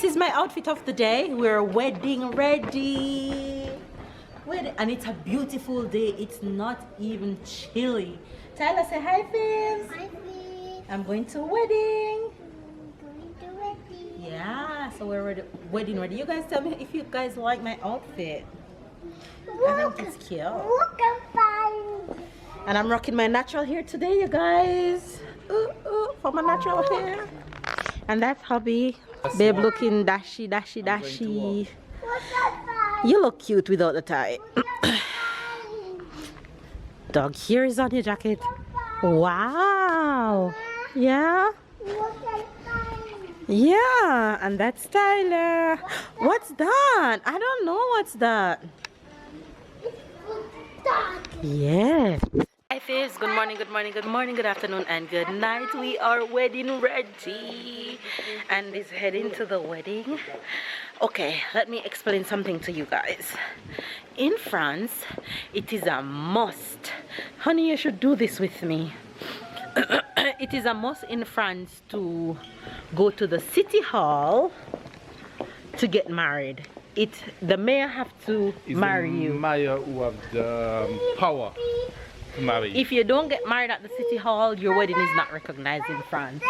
is my outfit of the day. We're wedding ready. And it's a beautiful day. It's not even chilly. Tyler, say hi, Fizz. Hi, Fizz. I'm going to a wedding. Going to wedding. Yeah, so we're ready, wedding ready. You guys tell me if you guys like my outfit. I think it's cute. Look, I'm fine. And I'm rocking my natural hair today, you guys. Ooh, ooh, for my natural hair. And that's hubby. Babe looking dashy, dashy, dashy. You look cute without the tie. Dog hair is on your jacket. Wow. Yeah. Yeah, and that's Tyler. What's that? I don't know what's that. Yes. Hi Fizz, good morning, good morning, good morning, good afternoon, and good night. We are wedding ready and is heading to the wedding. Okay, let me explain something to you guys. In France, it is a must. Honey, you should do this with me. It is a must in France to go to the city hall to get married. The mayor have to marry you. The mayor who have the power to marry. If you don't get married at the city hall, your wedding is not recognized in France,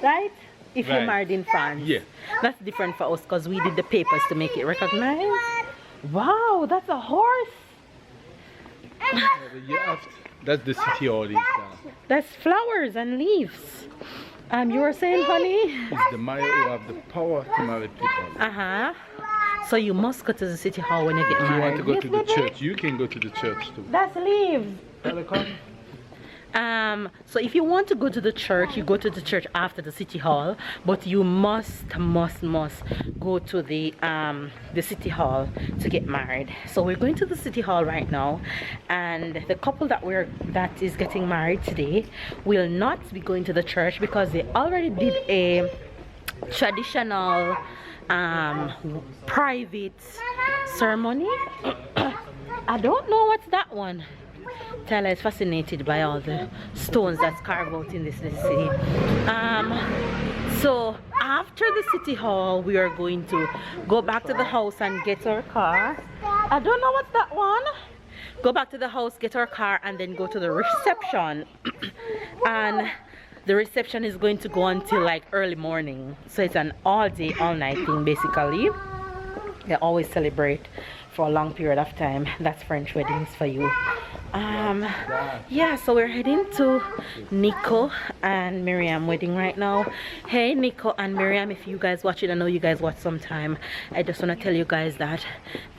right? If you're married in France, yeah, that's different for us because we did the papers to make it recognized. Wow, that's a horse. That's the city hall. That's flowers and leaves. You were saying, honey? It's the mayor who have the power to marry people. So you must go to the city hall when you get married. If you want to go to the church, you can go to the church too. That's leaves. So if you want to go to the church, you go to the church after the city hall, but you must go to the city hall to get married. So we're going to the city hall right now, and the couple that is getting married today will not be going to the church because they already did a traditional private ceremony. I don't know what's that one. Tyler is fascinated by all the stones that's carved out in this city. So after the city hall, we are going to go back to the house and get our car. I don't know what's that one. Go back to the house, get our car, and then go to the reception. And the reception is going to go until like early morning. So it's an all day, all night thing basically. They always celebrate for a long period of time. That's French weddings for you. Yeah, so we're heading to Nico and Myriam wedding right now. Hey Nico and Myriam, if you guys watch it, I know you guys watch sometime. I just want to tell you guys that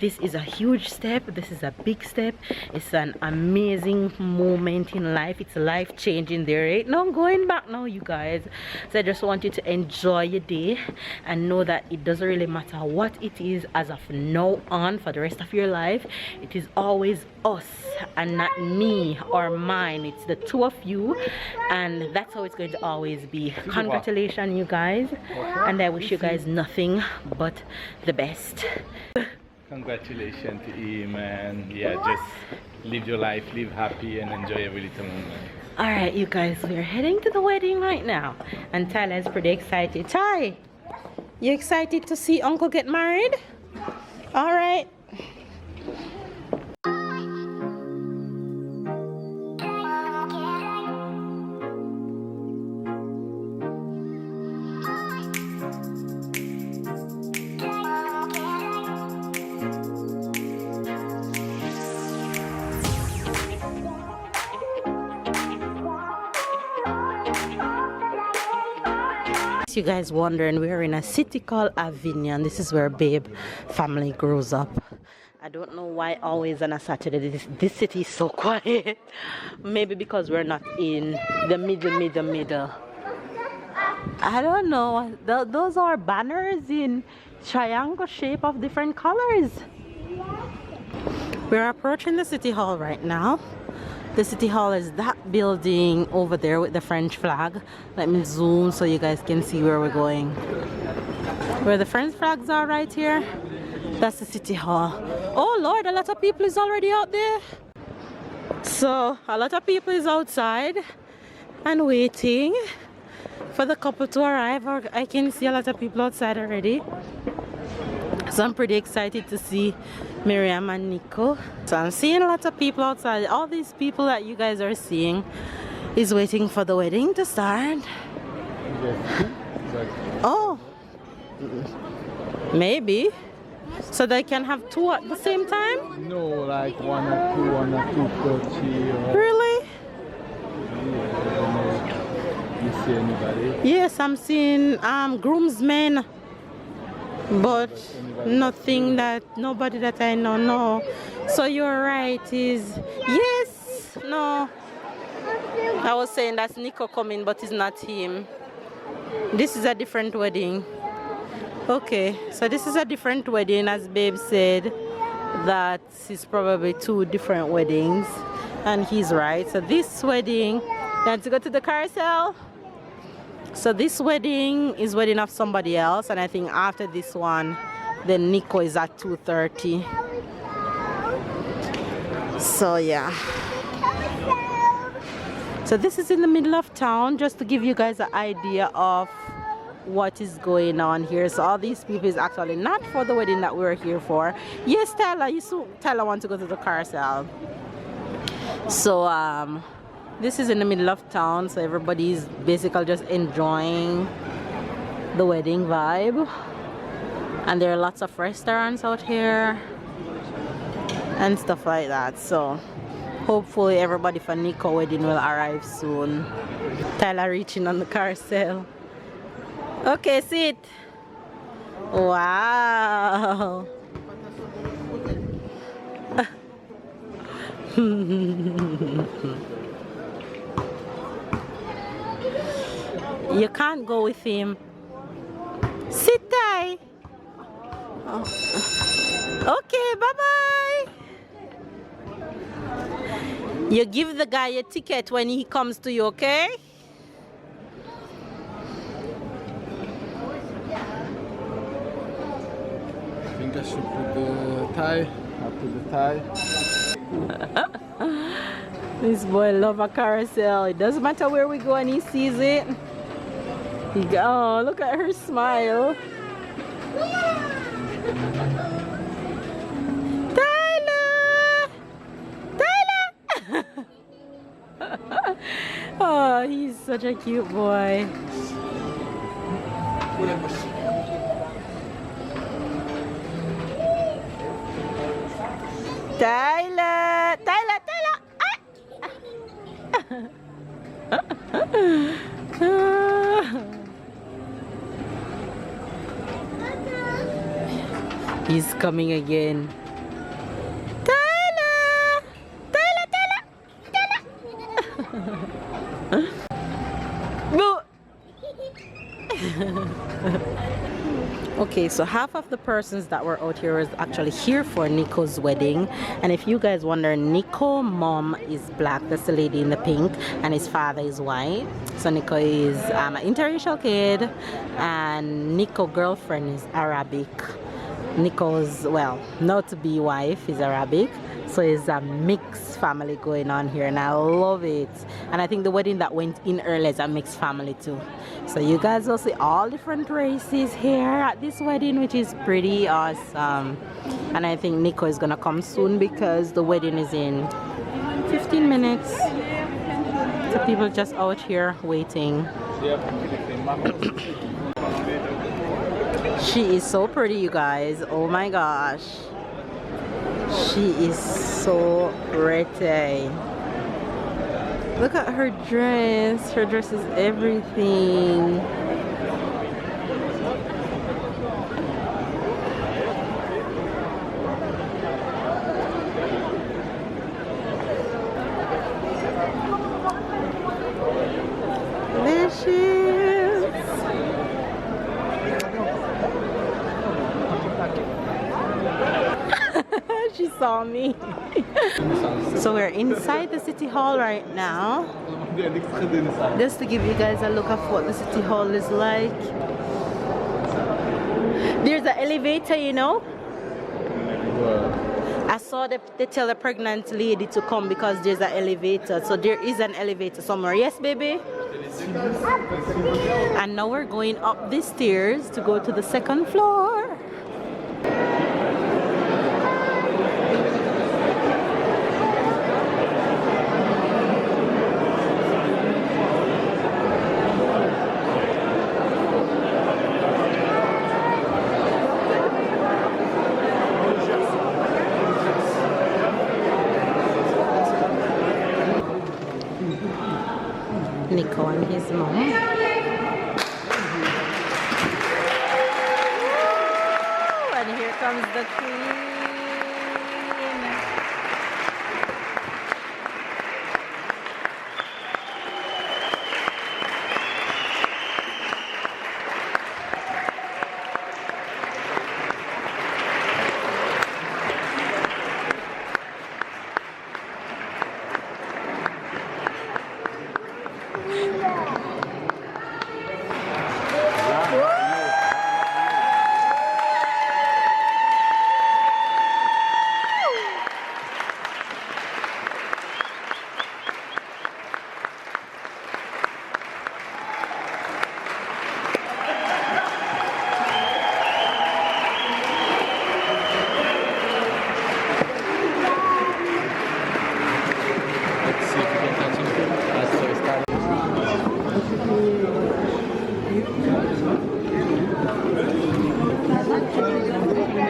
this is a huge step. This is a big step. It's an amazing moment in life. It's life-changing. There ain't no going back now, you guys. So I just want you to enjoy your day and know that it doesn't really matter what it is as of now on for the rest of your life. It is always us and not me or mine. It's the two of you, and that's how it's going to always be. Congratulations, you guys, and I wish you guys nothing but the best. Congratulations to him, and yeah, just live your life, live happy, and enjoy every little moment. All right, you guys, we're heading to the wedding right now, and Tyler is pretty excited. Ty, you excited to see Uncle get married? All right. You guys wondering, we're in a city called Avignon. This is where Babe family grows up. I don't know why always on a Saturday this city is so quiet. Maybe because we're not in the middle. I don't know. Those are banners in triangle shape of different colors. We're approaching the city hall right now. The city hall is that building over there with the French flag. Let me zoom so you guys can see where we're going. Where the French flags are right here, that's the city hall. Oh Lord, a lot of people is already out there. So a lot of people is outside and waiting for the couple to arrive. I can see a lot of people outside already. So I'm pretty excited to see Myriam and Nico. So I'm seeing a lot of people outside. All these people that you guys are seeing is waiting for the wedding to start. Oh, maybe. So they can have two at the same time? No, like 1 or 2:30. Really? You see anybody? Yes, I'm seeing groomsmen, but nobody that I know. No. So you're right. Yes. No. I was saying that's Nico coming, but it's not him. This is a different wedding. Okay, so this is a different wedding, as Babe said. That is probably two different weddings, and he's right. So this wedding, let's go to the carousel. So this wedding is wedding of somebody else, and I think after this one, then Nico is at 2:30. So yeah. So this is in the middle of town, just to give you guys an idea of what is going on here. So all these people is actually not for the wedding that we're here for. Yes, Tyler, Tyler wants to go to the carousel. So this is in the middle of town, so everybody's basically just enjoying the wedding vibe. And there are lots of restaurants out here and stuff like that. So hopefully everybody for Nico wedding will arrive soon. Tyler reaching on the carousel. Okay, sit. Wow. You can't go with him. Sit tight. Oh. Okay, bye-bye. You give the guy a ticket when he comes to you, okay? I think I should put the tie. I'll put the tie. This boy love a carousel. It doesn't matter where we go and he sees it. Oh, look at her smile. Tyler! Tyler! Oh, he's such a cute boy. Tyler! Tyler! Tyler! He's coming again. Tyler! Tyler! Tyler! Tyler! Boo! Okay, so half of the persons that were out here is actually here for Nico's wedding. And if you guys wonder, Nico's mom is black, that's the lady in the pink, and his father is white. So Nico is an interracial kid, and Nico's girlfriend is Arabic. Nico's, well, not to be wife is Arabic. So it's a mixed family going on here, and I love it. And I think the wedding that went in earlier is a mixed family too. So you guys will see all different races here at this wedding, which is pretty awesome. And I think Nico is gonna come soon because the wedding is in 15 minutes. So people just out here waiting. She is so pretty, you guys. Oh my gosh. She is so pretty. Look at her dress. Her dress is everything. There she is. She saw me. So we're inside the city hall right now, just to give you guys a look of what the city hall is like. There's an elevator, you know. I saw they tell a pregnant lady to come because there's an elevator. So there is an elevator somewhere. Yes, baby? And now we're going up the stairs to go to the second floor. Nico and his mom. And here comes the queen.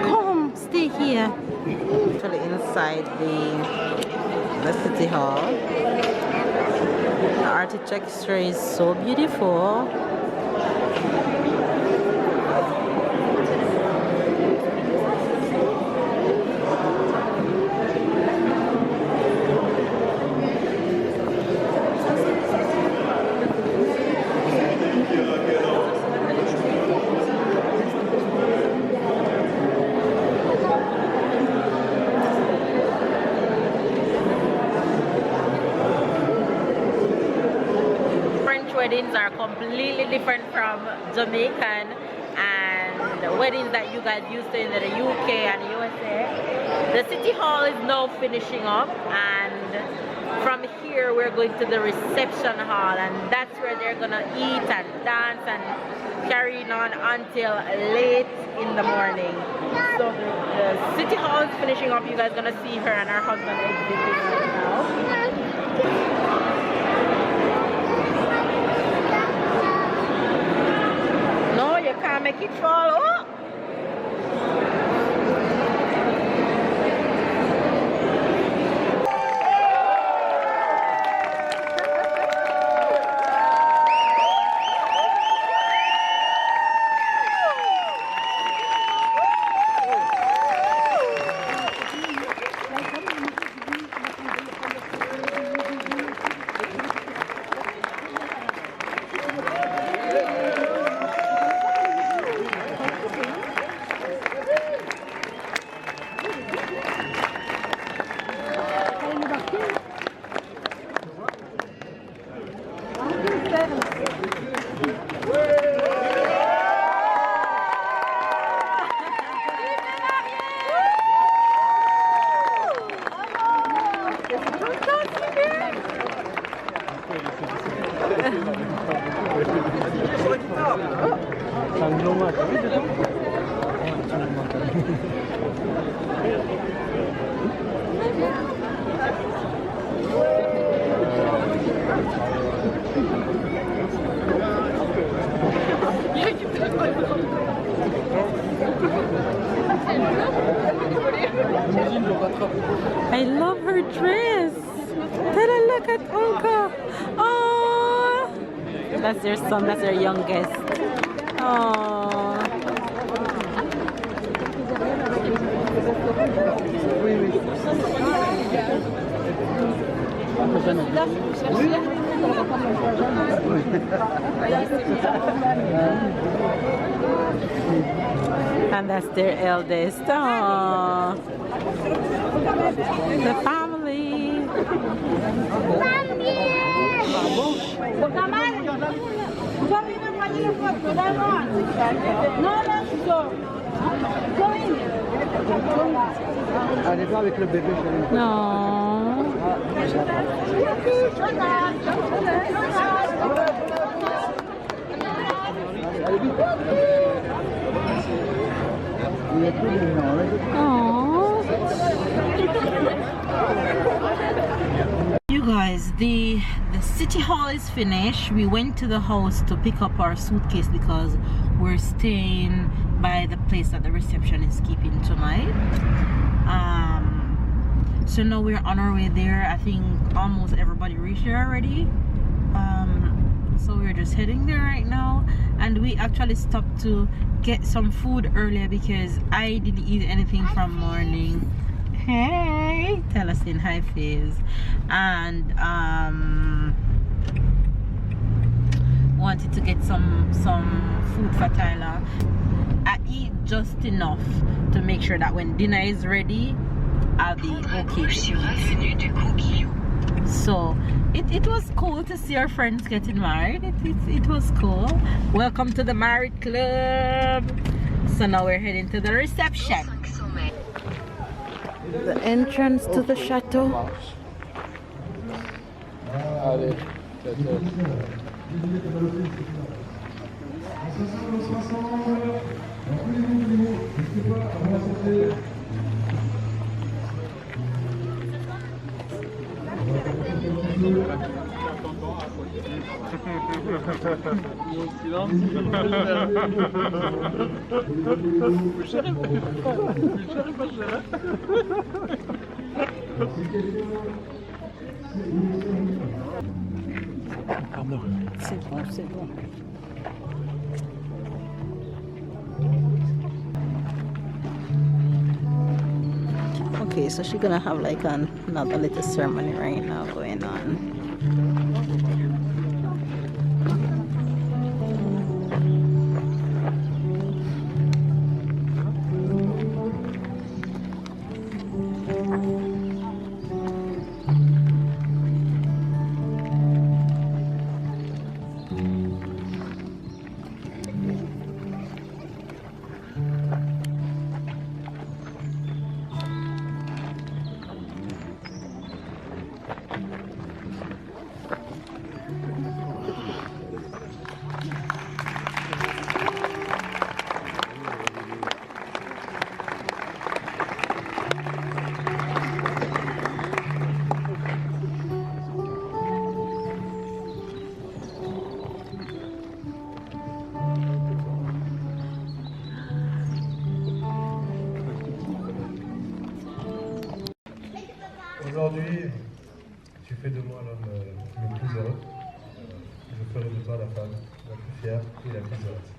Come, stay here. Actually inside the city hall. The architecture is so beautiful. Weddings are completely different from Jamaican and the weddings that you guys used to in the UK and USA. The city hall is now finishing up, and from here we're going to the reception hall, and that's where they're gonna eat and dance and carrying on until late in the morning. So the city hall is finishing up. You guys gonna see her and her husband exiting right now. You can't make it fall. Oh! I love her dress. Tara, look at Uncle. Oh, that's their son. That's their youngest. Oh. And that's their eldest. Oh. The family. No. You guys, the city hall is finished. We went to the house to pick up our suitcase because we're staying by the place that the reception is keeping tonight. So now we're on our way there. I think almost everybody reached there already. So we're just heading there right now, and we actually stopped to get some food earlier because I didn't eat anything from morning. Hey, tell us in hi Fizz. And wanted to get some food for Tyler. I eat just enough to make sure that when dinner is ready I'll be okay to eat. So it was cool to see our friends getting married. It was cool. Welcome to the married club. So now we're heading to the reception. The entrance to the chateau. C'est bon, c'est bon. Okay, so she's gonna have like another little ceremony right now going on. Aujourd'hui, tu fais de moi l'homme le plus heureux. Je ferai de toi la femme la plus fière et la plus heureuse.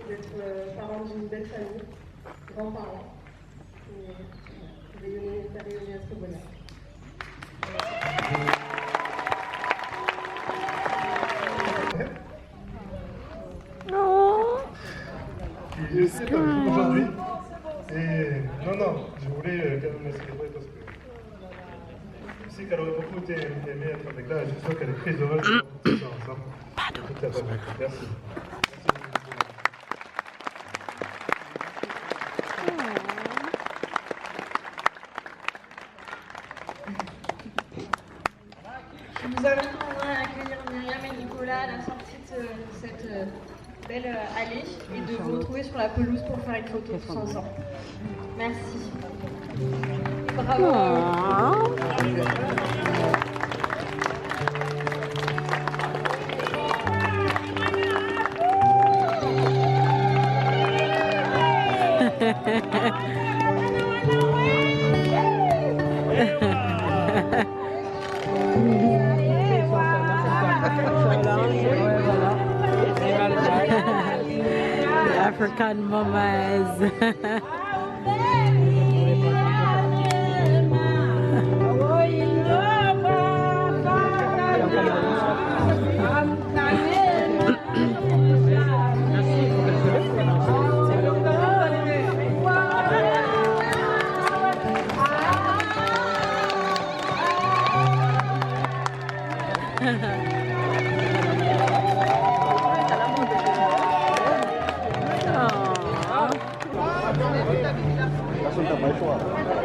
D'être parent d'une belle famille, grands-parents, et rayonner à ce bonheur. Je sais pas aujourd'hui. Et non, je voulais quand même la célébrer parce que je sais qu'elle aurait beaucoup aimé être avec là. Je sais qu'elle est très heureuse de tout ça ensemble. Toute la famille. Merci. Je vous invite à accueillir Myriam et Nicolas à la sortie de cette belle allée et de vous retrouver sur la pelouse pour faire une photo tous ensemble. Merci. Bravo. The African mamas.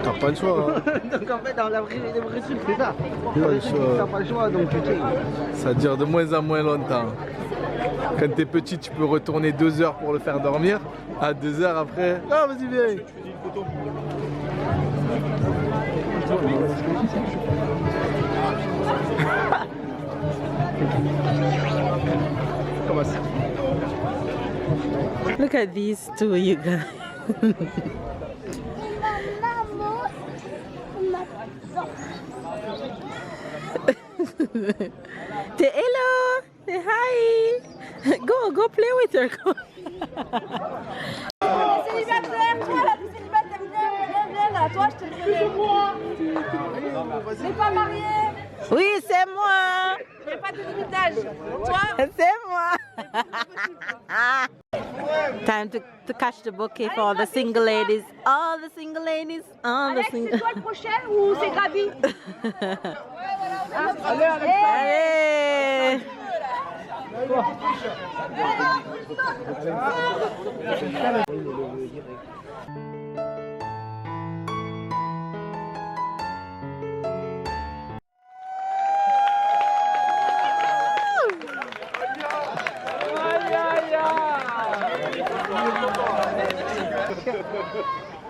T'as pas le choix. Hein. Donc en fait, dans la vraie truc, c'est ça. Il a le T'as choix. pas le choix, donc tu sais. Ça dure de moins en moins longtemps. Quand t'es petit, tu peux retourner 2 heures pour le faire dormir. À 2 heures après, ah vas-y viens. Look at these two, you guys. Say hello. Say hi. Go play with her. Go. Célibataire, toi là, t'es célibataire, viens là, toi je te le fais. T'es pas marié, Oui, c'est moi. y'a pas de limite d'âge. Toi, C'est moi. Time to catch the bouquet for all the single ladies. All the single ladies. All the Alex, single. c'est toi le prochain ou c'est Gabi? Allez.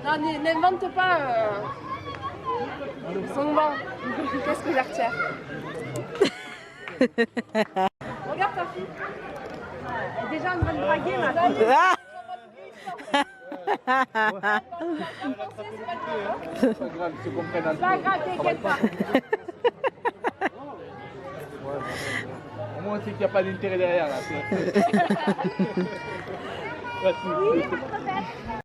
Non, n'invente pas son nom. Qu'est-ce que j'artière? Regarde ta fille. Elle est déjà en train de draguer là. C'est pas grave, je comprends. Pas grave, t'inquiète pas. Au moins, c'est qu'il n'y a pas d'intérêt derrière là. Oui, peut-être.